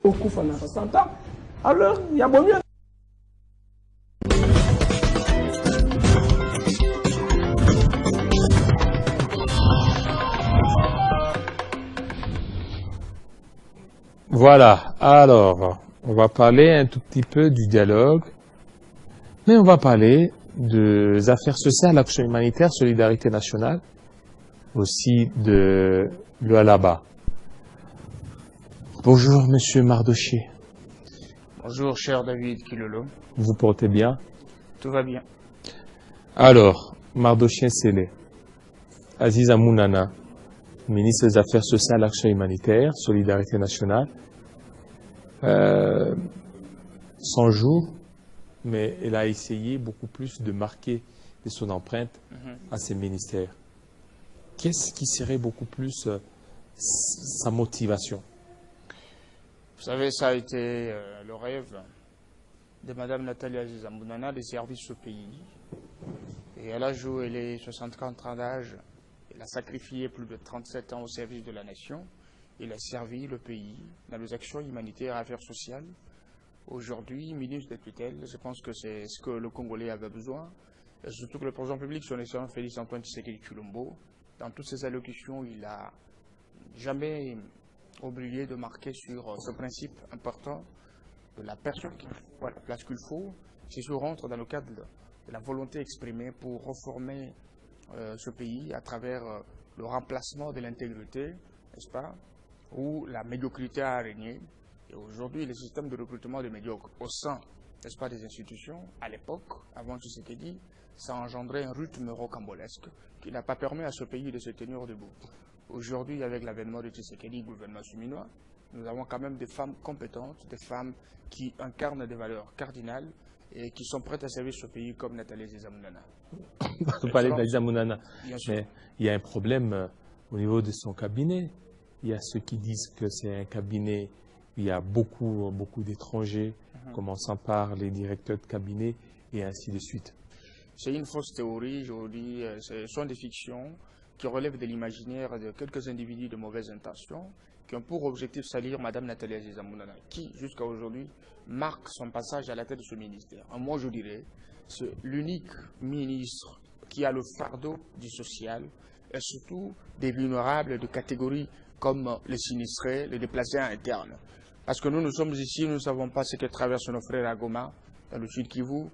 Beaucoup font 60 ans. Alors, il y a bon mieux. Voilà, alors, on va parler un tout petit peu du dialogue, mais on va parler des affaires sociales, action humanitaire, solidarité nationale, aussi de l'Ualaba. Bonjour, monsieur Mardoché. Bonjour, cher David Kilolo. Vous vous portez bien? Tout va bien. Alors, Mardoché Sélé, Aziza Mounana, ministre des Affaires sociales, action humanitaire, solidarité nationale, 100 jours, mais elle a essayé beaucoup plus de marquer de son empreinte à ses ministères. Qu'est-ce qui serait beaucoup plus sa motivation? Vous savez, ça a été le rêve de Mme Nathalie Aziza Mounana de servir ce pays. Et elle a joué les 64 ans d'âge. Elle a sacrifié plus de 37 ans au service de la nation. Elle a servi le pays dans les actions humanitaires et affaires sociales. Aujourd'hui, ministre de tutelle, je pense que c'est ce que le Congolais avait besoin. Et surtout que le président public, son excellent Félix Antoine Tshisekedi Tshilombo, dans toutes ses allocutions, il n'a jamais oublié de marquer sur ce principe important de la personne qui faut à la place qu'il faut, si je rentre dans le cadre de la volonté exprimée pour reformer ce pays à travers le remplacement de l'intégrité, n'est-ce pas, où la médiocrité a régné. Et aujourd'hui, le système de recrutement des médiocres au sein, n'est-ce pas, des institutions, à l'époque, avant Tshisekedi, ça a engendré un rythme rocambolesque qui n'a pas permis à ce pays de se tenir debout. Aujourd'hui, avec l'avènement de Tshisekedi, gouvernement suminois, nous avons quand même des femmes compétentes, des femmes qui incarnent des valeurs cardinales et qui sont prêtes à servir ce pays comme Nathalie Aziza Mounana. Vous parlez d'Aziza Mounana, mais il y a un problème au niveau de son cabinet. Il y a ceux qui disent que c'est un cabinet où il y a beaucoup d'étrangers, commençant par les directeurs de cabinet et ainsi de suite. C'est une fausse théorie, je vous dis, ce sont des fictions qui relèvent de l'imaginaire de quelques individus de mauvaises intentions qui ont pour objectif salir Mme Nathalie Aziza Mounana, qui, jusqu'à aujourd'hui, marque son passage à la tête de ce ministère. Moi, je dirais, c'est l'unique ministre qui a le fardeau du social et surtout des vulnérables de catégories comme les sinistrés, les déplacés internes. Parce que nous sommes ici, nous ne savons pas ce que traversent nos frères à Goma, dans le sud Kivu,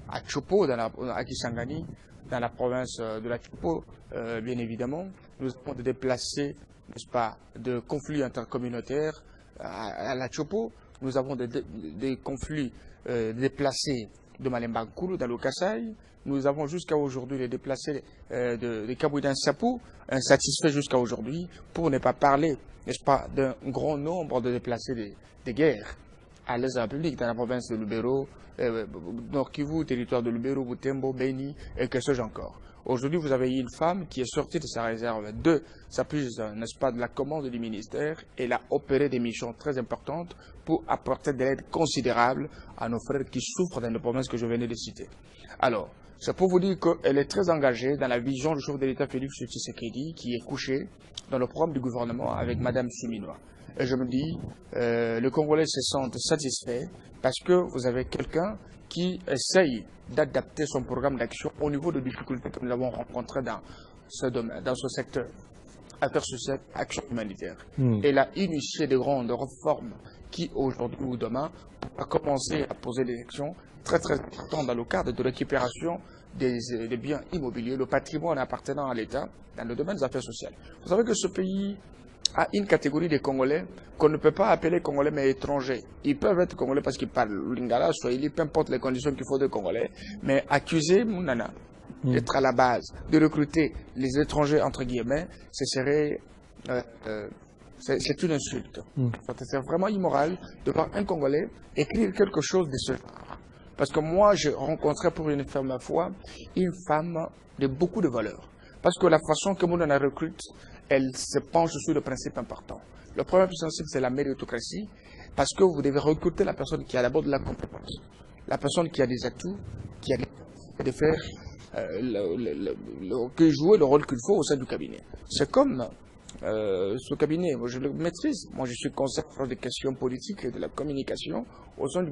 à Chopo, à Kisangani, dans la province de la Chopo, bien évidemment. Nous avons des déplacés, n'est-ce pas, de conflits intercommunautaires à la Chopo. Nous avons des conflits déplacés de Malemba-Nkulu dans le Kasaï. Nous avons jusqu'à aujourd'hui les déplacés de Kabouidan-Sapou, insatisfaits jusqu'à aujourd'hui, pour ne pas parler, n'est-ce pas, d'un grand nombre de déplacés des guerres à l'est de la République, dans la province de Lubero, Nord Kivu, territoire de Lubero, Butembo, Beni, et que sais-je encore. Aujourd'hui, vous avez une femme qui est sortie de sa réserve de sa prise, n'est-ce pas, de la commande du ministère. Elle a opéré des missions très importantes pour apporter de l'aide considérable à nos frères qui souffrent dans les provinces que je venais de citer. Alors, c'est pour vous dire qu'elle est très engagée dans la vision du chef de l'État Félix Tshisekedi, qui est couché dans le programme du gouvernement avec Mme Suminois. Et je me dis, les Congolais se sentent satisfaits parce que vous avez quelqu'un qui essaye d'adapter son programme d'action au niveau de difficultés que nous avons rencontrées dans ce domaine, dans ce secteur, affaires sociales, action humanitaire. Elle a initié de grandes réformes qui, aujourd'hui ou demain, pourra commencer à poser des actions très importantes dans le cadre de récupération des biens immobiliers, le patrimoine appartenant à l'État dans le domaine des affaires sociales. Vous savez que ce pays a une catégorie de Congolais qu'on ne peut pas appeler Congolais mais étrangers. Ils peuvent être Congolais parce qu'ils parlent lingala, swahili, peu importe les conditions qu'il faut de Congolais, mais accuser Mounana d'être à la base, de recruter les étrangers entre guillemets, ce serait c'est une insulte. C'est vraiment immoral de voir un Congolais écrire quelque chose de ce genre. Parce que moi, j'ai rencontré pour une fois une femme de beaucoup de valeurs. Parce que la façon que Mounana recrute, elle se penche sur le principe important. Le premier principe, c'est la méritocratie, parce que vous devez recruter la personne qui a d'abord de la compétence, la personne qui a des atouts, qui a de faire, qui jouer le rôle qu'il faut au sein du cabinet. C'est comme ce cabinet, moi je le maîtrise. Moi je suis conseiller des questions politiques et de la communication au sein du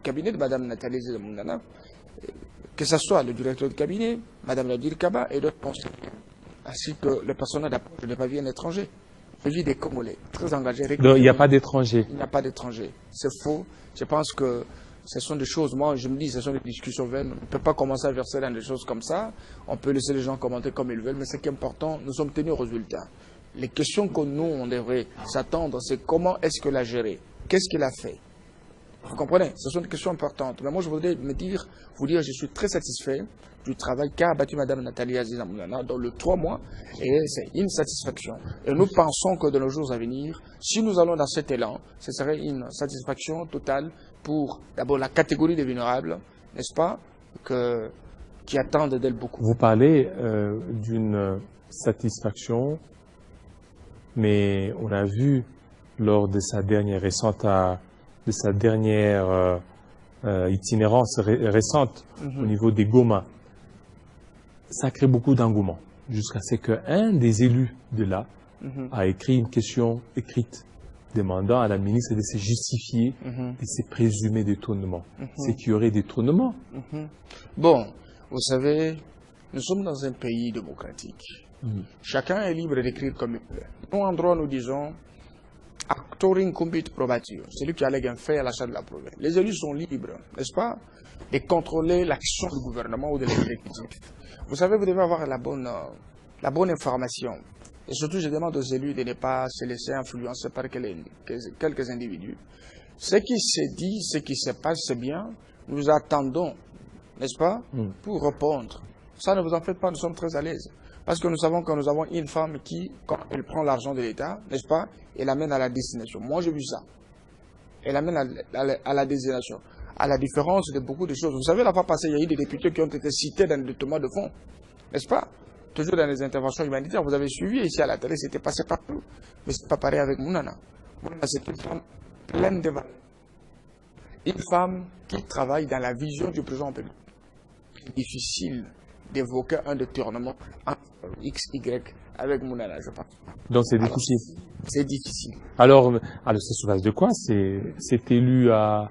cabinet de Mme Nathalie Zamounana. Que ce soit le directeur du cabinet, Mme Nadir Kaba et d'autres conseillers, ainsi que le personnel d'approche de pavillon étranger. Je vis des Congolais très engagés. Donc il n'y a pas d'étrangers. Il n'y a pas d'étrangers. C'est faux. Je pense que ce sont des choses, moi je me dis, ce sont des discussions vaines. On ne peut pas commencer à verser dans des choses comme ça. On peut laisser les gens commenter comme ils veulent, mais ce qui est important, nous sommes tenus au résultat. Les questions que nous, on devrait s'attendre, c'est comment est-ce qu'elle a géré? Qu'est-ce qu'il a fait? Vous comprenez? Ce sont des questions importantes. Mais moi, je voudrais vous dire, je suis très satisfait du travail qu'a abattu Mme Nathalie Aziza Mounana dans les 3 mois. Et c'est une satisfaction. Et nous pensons que dans les jours à venir, si nous allons dans cet élan, ce serait une satisfaction totale pour, d'abord, la catégorie des vulnérables, n'est-ce pas, qui attendent d'elle beaucoup. Vous parlez d'une satisfaction, mais on a vu lors de sa dernière itinérance récente au niveau des Goma, ça crée beaucoup d'engouement, jusqu'à ce qu'un des élus de là a écrit une question écrite demandant à la ministre de se justifier de ces présumés détournements. C'est qu'il y aurait détournement. Bon, vous savez, nous sommes dans un pays démocratique. Chacun est libre d'écrire comme il veut. Nous, en droit, nous disons actoring cumbit probatio, celui qui allègue un fait à l'achat de la preuve. Les élus sont libres, n'est-ce pas, de contrôler l'action du gouvernement ou de l'exécutif. Vous savez, vous devez avoir la bonne information. Et surtout, je demande aux élus de ne pas se laisser influencer par quelques individus. Ce qui se dit, ce qui se passe, c'est bien. Nous attendons, n'est-ce pas, pour répondre. Ça, ne vous en faites pas, nous sommes très à l'aise. Parce que nous savons que nous avons une femme qui, quand elle prend l'argent de l'État, n'est-ce pas, elle l'amène à la destination. Moi, j'ai vu ça. Elle l'amène à la destination. À la différence de beaucoup de choses. Vous savez, la fois passée, il y a eu des députés qui ont été cités dans des tomates de fonds. N'est-ce pas? Toujours dans les interventions humanitaires. Vous avez suivi ici à la télé, c'était passé partout. Mais c'est pas pareil avec Mounana. Mounana, c'est une femme pleine de valeurs. Une femme qui travaille dans la vision du président public. C'est difficile d'évoquer un détournement entre X, Y avec Mounana, je pense. Donc c'est difficile. C'est difficile. Alors c'est sur base de quoi cet élu a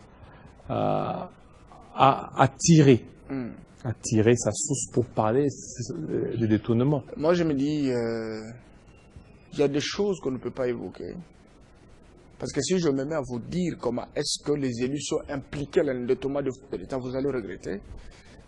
tiré sa source pour parler de détournement? Moi, je me dis, il y a des choses qu'on ne peut pas évoquer. Parce que si je me mets à vous dire comment est-ce que les élus sont impliqués dans le détournement de l'État, vous allez regretter.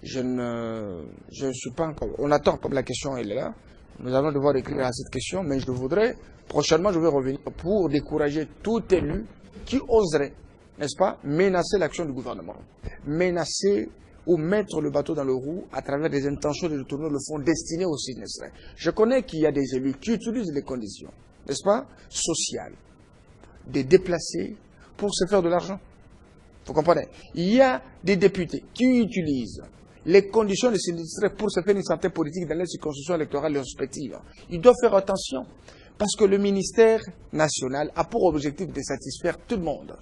Je ne suis pas encore... On attend comme la question elle est là. Nous allons devoir écrire à cette question, mais je voudrais, prochainement, je vais revenir pour décourager tout élu qui oserait, n'est-ce pas, menacer l'action du gouvernement. Menacer ou mettre le bateau dans le roue à travers des intentions de détourner le fonds destiné aux sinistrés. Je connais qu'il y a des élus qui utilisent les conditions, n'est-ce pas, sociales, de déplacer pour se faire de l'argent. Vous comprenez? Il y a des députés qui utilisent les conditions de sinistrés pour se faire une santé politique dans les circonscriptions électorales respectives. Ils doivent faire attention parce que le ministère national a pour objectif de satisfaire tout le monde.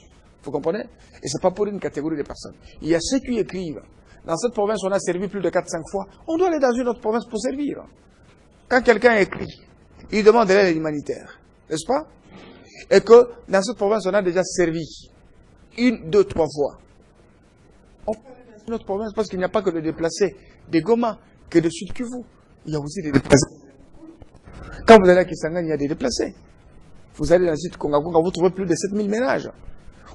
Vous comprenez? Et ce n'est pas pour une catégorie de personnes. Il y a ceux qui écrivent. Dans cette province, on a servi plus de 4-5 fois. On doit aller dans une autre province pour servir. Quand quelqu'un écrit, il demande de l'aide humanitaire. N'est-ce pas? Et que dans cette province, on a déjà servi 1, 2, 3 fois. On peut aller dans une autre province parce qu'il n'y a pas que de déplacés des Goma, que de Sud Kivu. Il y a aussi des déplacés. Quand vous allez à Kisangani, il y a des déplacés. Vous allez dans le site Kongakonga, vous trouvez plus de 7000 ménages.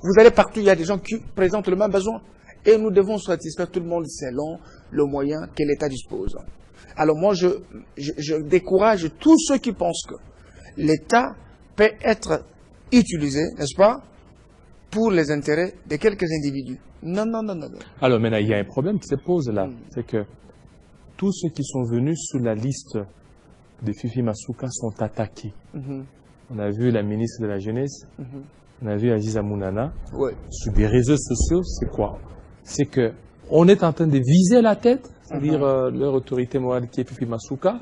Vous allez partout, il y a des gens qui présentent le même besoin. Et nous devons satisfaire tout le monde selon le moyen que l'État dispose. Alors moi, je décourage tous ceux qui pensent que l'État peut être utilisé, n'est-ce pas, pour les intérêts de quelques individus. Non, non, non, non. Alors maintenant, il y a un problème qui se pose là. C'est que tous ceux qui sont venus sur la liste de Fifi Masuka sont attaqués. On a vu la ministre de la Jeunesse, on a vu Aziza Mounana. Sur des réseaux sociaux, c'est quoi? C'est que on est en train de viser la tête, c'est-à-dire leur autorité morale qui est Fifi Masuka.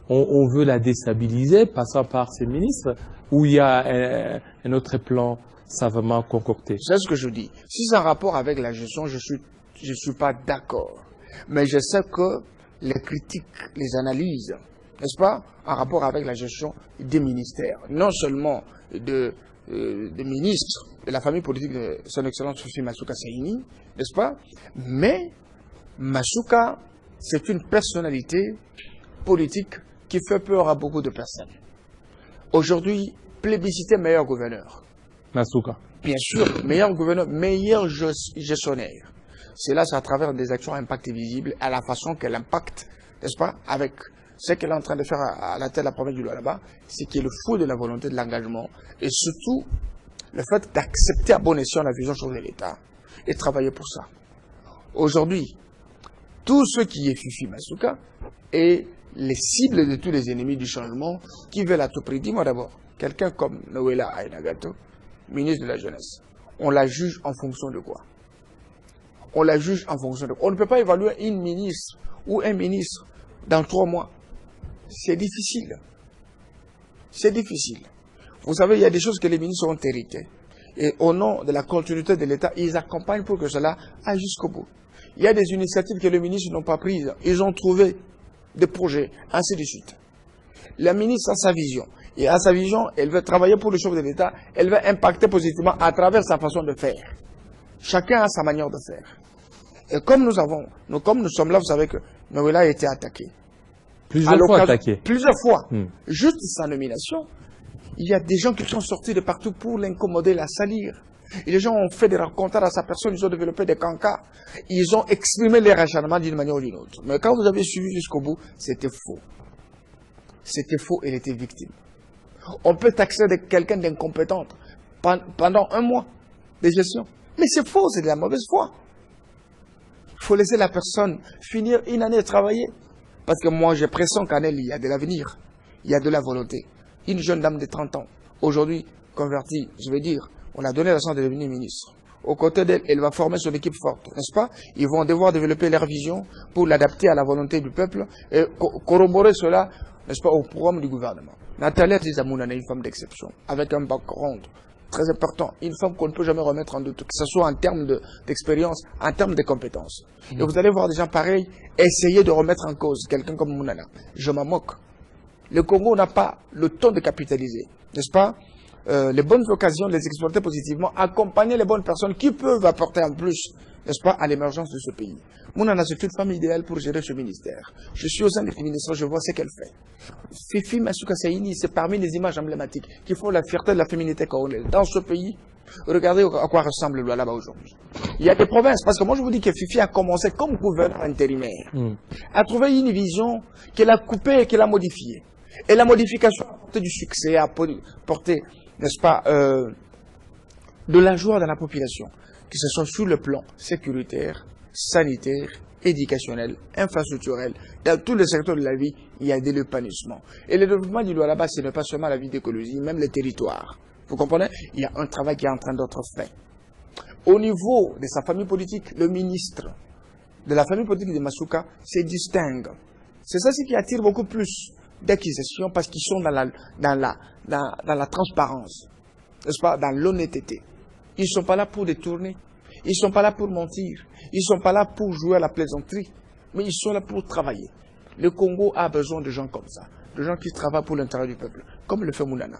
On veut la déstabiliser, passant par ses ministres, ou il y a un autre plan savamment concocté. C'est ce que je dis. Si c'est en rapport avec la gestion, je suis pas d'accord. Mais je sais que les critiques, les analyses, n'est-ce pas, en rapport avec la gestion des ministères, non seulement des ministres de la famille politique de son excellence Fifi Masuka Saini, n'est-ce pas, mais Masuka, c'est une personnalité politique qui fait peur à beaucoup de personnes. Aujourd'hui, plébiscité meilleur gouverneur. Masuka. Bien sûr, meilleur gouverneur, meilleur gestionnaire. Cela, c'est à travers des actions impact visibles, à la façon qu'elle impacte, n'est-ce pas, avec ce qu'elle est en train de faire à la tête de la province du Lualaba, c'est qu'il est le fruit de la volonté, de l'engagement, et surtout, le fait d'accepter à bon escient la vision sur l'État, et travailler pour ça. Aujourd'hui, tout ce qui est Fifi Masuka est les cibles de tous les ennemis du changement qui veulent à tout prix. Dis-moi d'abord, quelqu'un comme Noëlla Ainagato, ministre de la Jeunesse, on la juge en fonction de quoi? On la juge en fonction de quoi? On ne peut pas évaluer une ministre ou un ministre dans 3 mois. C'est difficile. C'est difficile. Vous savez, il y a des choses que les ministres ont héritées. Et au nom de la continuité de l'État, ils accompagnent pour que cela aille jusqu'au bout. Il y a des initiatives que les ministres n'ont pas prises. Ils ont trouvé des projets, ainsi de suite. La ministre a sa vision. Et à sa vision, elle veut travailler pour le chef de l'État. Elle veut impacter positivement à travers sa façon de faire. Chacun a sa manière de faire. Et comme nous sommes là, vous savez que Noëlla a été attaqué. Plusieurs fois attaqué. Plusieurs fois. Juste sa nomination, il y a des gens qui sont sortis de partout pour l'incommoder, la salir. Et les gens ont fait des rencontres à sa personne, ils ont développé des cancans. Ils ont exprimé leur acharnement d'une manière ou d'une autre. Mais quand vous avez suivi jusqu'au bout, c'était faux. C'était faux, elle était victime. On peut taxer quelqu'un d'incompétent pendant 1 mois de gestion. Mais c'est faux, c'est de la mauvaise foi. Il faut laisser la personne finir une année de travailler. Parce que moi, j'ai l'impression qu'en elle, il y a de l'avenir. Il y a de la volonté. Une jeune dame de 30 ans, aujourd'hui convertie, je vais dire, on a donné la chance de devenir ministre. Aux côtés d'elle, elle va former son équipe forte, n'est-ce pas? Ils vont devoir développer leur vision pour l'adapter à la volonté du peuple et corroborer cela, n'est-ce pas, au programme du gouvernement. Nathalie Zizamounana est une femme d'exception, avec un background très important, une femme qu'on ne peut jamais remettre en doute, que ce soit en termes d'expérience, en termes de compétences. Et vous allez voir des gens pareils essayer de remettre en cause quelqu'un comme Mounana. Je m'en moque. Le Congo n'a pas le temps de capitaliser, n'est-ce pas? Les bonnes occasions, les exploiter positivement, accompagner les bonnes personnes qui peuvent apporter en plus, n'est-ce pas, à l'émergence de ce pays. Mounana, c'est une femme idéale pour gérer ce ministère. Je suis au sein du ministère, je vois ce qu'elle fait. Fifi Masuka Saini, c'est parmi les images emblématiques qui font la fierté de la féminité congolaise. Dans ce pays, regardez à quoi ressemble le Lualaba aujourd'hui. Il y a des provinces, parce que moi je vous dis que Fifi a commencé comme gouverneur intérimaire, a trouvé une vision qu'elle a coupée et qu'elle a modifiée. Et la modification a porté du succès, a porté, n'est-ce pas, de la joie dans la population, que ce soit sur le plan sécuritaire, sanitaire, éducationnel, infrastructurel, dans tous les secteurs de la vie, il y a des épanouissements. Et le développement du Lualaba, ce n'est pas seulement la vie d'écologie, même les territoires. Vous comprenez? Il y a un travail qui est en train d'être fait. Au niveau de sa famille politique, le ministre de la famille politique de Masuka se distingue. C'est ça qui attire beaucoup plus d'acquisitions parce qu'ils sont dans la transparence, n'est-ce pas, dans l'honnêteté. Ils ne sont pas là pour détourner, ils ne sont pas là pour mentir, ils ne sont pas là pour jouer à la plaisanterie, mais ils sont là pour travailler. Le Congo a besoin de gens comme ça, de gens qui travaillent pour l'intérêt du peuple, comme le fait Mounana.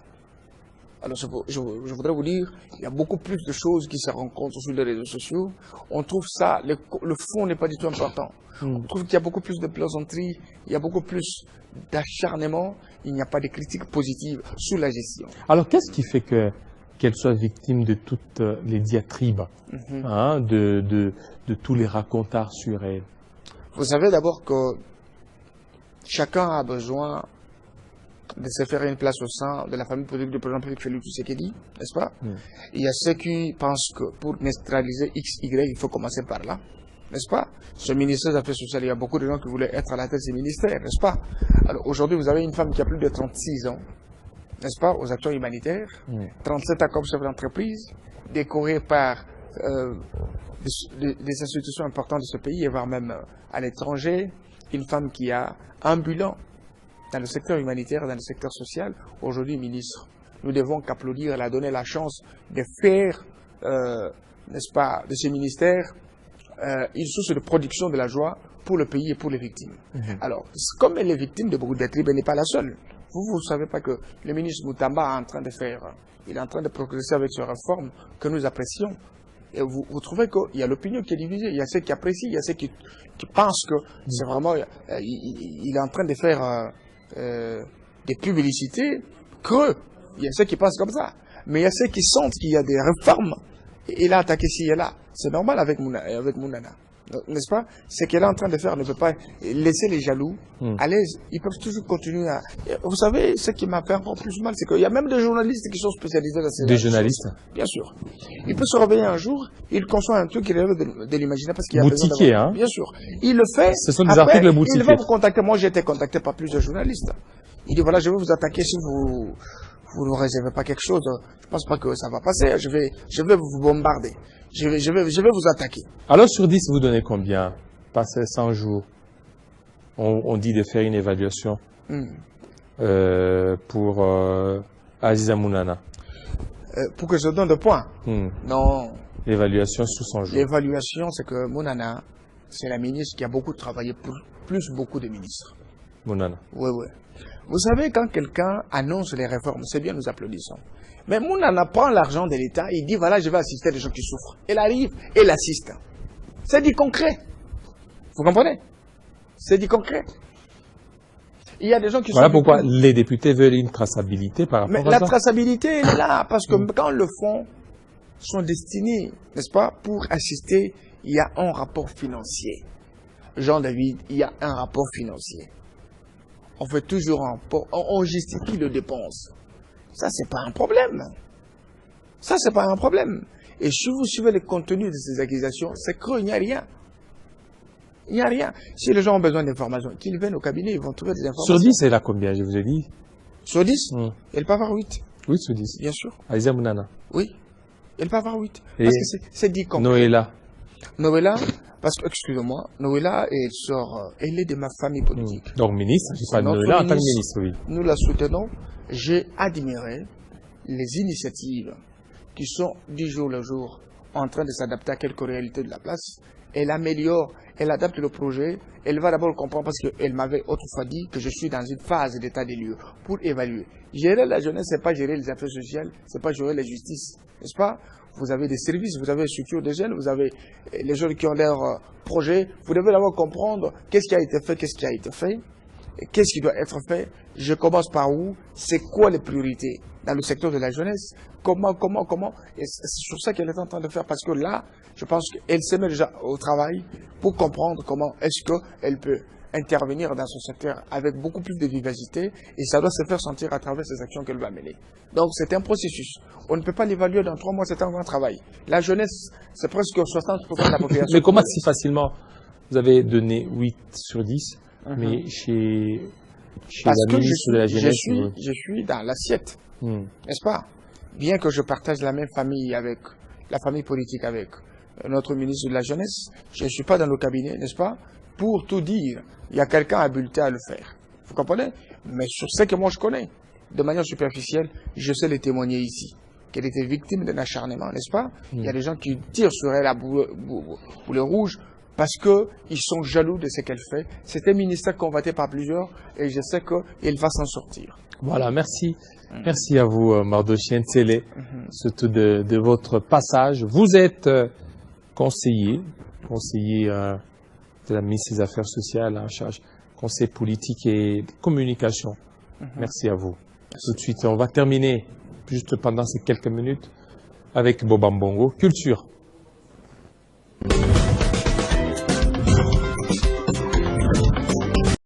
Alors je voudrais vous dire, il y a beaucoup plus de choses qui se rencontrent sur les réseaux sociaux. On trouve ça, le fond n'est pas du tout important. On trouve qu'il y a beaucoup plus de plaisanteries, il y a beaucoup plus d'acharnement, il n'y a pas de critiques positives sur la gestion. Alors qu'est-ce qui fait qu'elle soit victime de toutes les diatribes, de tous les racontards sur elle? Vous savez d'abord que chacun a besoin de se faire une place au sein de la famille politique du président Félix Tshisekedi, n'est-ce pas? Il y a ceux qui pensent que pour neutraliser X, Y, il faut commencer par là, n'est-ce pas? Ce ministère des Affaires sociales, il y a beaucoup de gens qui voulaient être à la tête de ces ministères, n'est-ce pas? Alors aujourd'hui, vous avez une femme qui a plus de 36 ans, n'est-ce pas, aux actions humanitaires, 37 ans comme chef d'entreprise, décorée par des institutions importantes de ce pays, et voire même à l'étranger, une femme qui a ambulant dans le secteur humanitaire, dans le secteur social, aujourd'hui ministre. Nous devons qu'applaudir, elle a donné la chance de faire, n'est-ce pas, de ce ministère, une source de production de la joie pour le pays et pour les victimes. Alors, comme elle est victime de beaucoup d'êtres, elle n'est pas la seule. Vous ne savez pas que le ministre Moutamba est en train de faire, il est en train de progresser avec ses réformes que nous apprécions. Et vous trouvez qu'il y a l'opinion qui est divisée, il y a ceux qui apprécient, il y a ceux qui pensent que c'est vraiment, il est en train de faire des publicités creux. Il y a ceux qui pensent comme ça. Mais il y a ceux qui sentent qu'il y a des réformes. Et il a attaqué ci et là. C'est normal avec Mounana. N'est-ce pas? Ce qu'elle est en train de faire ne peut pas laisser les jaloux à l'aise. Ils peuvent toujours continuer à... Vous savez, ce qui m'a fait encore plus mal, c'est qu'il y a même des journalistes qui sont spécialisés dans ces... Des journalistes? Bien sûr. Il peut se réveiller un jour, il conçoit un truc qui relève de l'imaginaire parce qu'il y a boutiquier, hein? Bien sûr. Il le fait. Ce sont des après, articles boutiquiers. Il va vous contacter. Moi, j'ai été contacté par plusieurs journalistes. Il dit, voilà, je vais vous attaquer si vous ne réservez pas quelque chose. Je pense pas que ça va passer. Je vais vous bombarder. Je vais vous attaquer. Alors, sur 10, vous donnez combien? Passer 100 jours. On dit de faire une évaluation pour Aziza Mounana. Pour que je donne de points? Non. L'évaluation sous 100 jours. L'évaluation, c'est que Mounana, c'est la ministre qui a beaucoup travaillé, plus beaucoup de ministres. Mounana. Oui, oui. Vous savez, quand quelqu'un annonce les réformes, c'est bien, nous applaudissons. Mais Mounana prend l'argent de l'État et il dit, voilà, je vais assister les gens qui souffrent. Elle arrive et l'assiste. C'est du concret. Vous comprenez? C'est du concret. Il y a des gens qui voilà pourquoi les députés veulent une traçabilité par rapport à ça. Mais la traçabilité, elle est là, parce que quand le fonds sont destinés, n'est-ce pas, pour assister, il y a un rapport financier. Jean-David, il y a un rapport financier. On fait toujours un rapport, on justifie les dépenses. Ça, c'est pas un problème. Ça, c'est pas un problème. Et si vous suivez le contenu de ces accusations, c'est creux, il n'y a rien. Il n'y a rien. Si les gens ont besoin d'informations, qu'ils viennent au cabinet, ils vont trouver des informations. Sur 10, elle a combien, je vous ai dit? Sur 10 Elle peut avoir 8. Oui, sur 10. Bien sûr. Aziza Mounana. Oui. Elle peut avoir 8. Et parce que c'est dit comme... Noëlla. Noëlla, parce que, excusez-moi, Noëlla, elle est de ma famille politique. Donc ministre, je parle de Noëlla en tant que ministre, oui. Nous la soutenons. J'ai admiré les initiatives qui sont du jour le jour en train de s'adapter à quelques réalités de la place. Elle améliore, elle adapte le projet. Elle va d'abord comprendre parce qu'elle m'avait autrefois dit que je suis dans une phase d'état des lieux pour évaluer. Gérer la jeunesse, c'est pas gérer les affaires sociales, c'est pas gérer la justice, n'est-ce pas? Vous avez des services, vous avez des structures de jeunes, vous avez les jeunes qui ont leur projet. Vous devez d'abord comprendre qu'est-ce qui a été fait, qu'est-ce qui a été fait, et qu'est-ce qui doit être fait. Je commence par où? C'est quoi les priorités dans le secteur de la jeunesse? Comment? Et c'est sur ça qu'elle est en train de faire, parce que là, je pense qu'elle se met déjà au travail pour comprendre comment est-ce qu'elle peut intervenir dans son secteur avec beaucoup plus de vivacité, et ça doit se faire sentir à travers ces actions qu'elle va mener. Donc c'est un processus. On ne peut pas l'évaluer dans 3 mois, c'est un grand travail. La jeunesse, c'est presque 60% de la population. Mais comment si facilement vous avez donné 8 sur 10, mais chez la ministre de la Jeunesse... Je suis dans l'assiette, n'est-ce pas? Bien que je partage la même famille avec, la famille politique avec notre ministre de la Jeunesse, je ne suis pas dans le cabinet, n'est-ce pas? Pour tout dire, il y a quelqu'un habilité à le faire. Vous comprenez? Mais sur ce que moi je connais, de manière superficielle, je sais le témoigner ici. Qu'elle était victime d'un acharnement, n'est-ce pas? Il y a des gens qui tirent sur elle à boulet rouge parce qu'ils sont jaloux de ce qu'elle fait. C'est un ministère convoité par plusieurs et je sais qu'elle va s'en sortir. Voilà, merci. Merci à vous, Mardochie Ntsele, surtout de votre passage. Vous êtes conseiller de la ministre des Affaires sociales en charge, conseil politique et communication. Merci à vous. Merci. Tout de suite, on va terminer, juste pendant ces quelques minutes, avec Boba Mbongo, culture.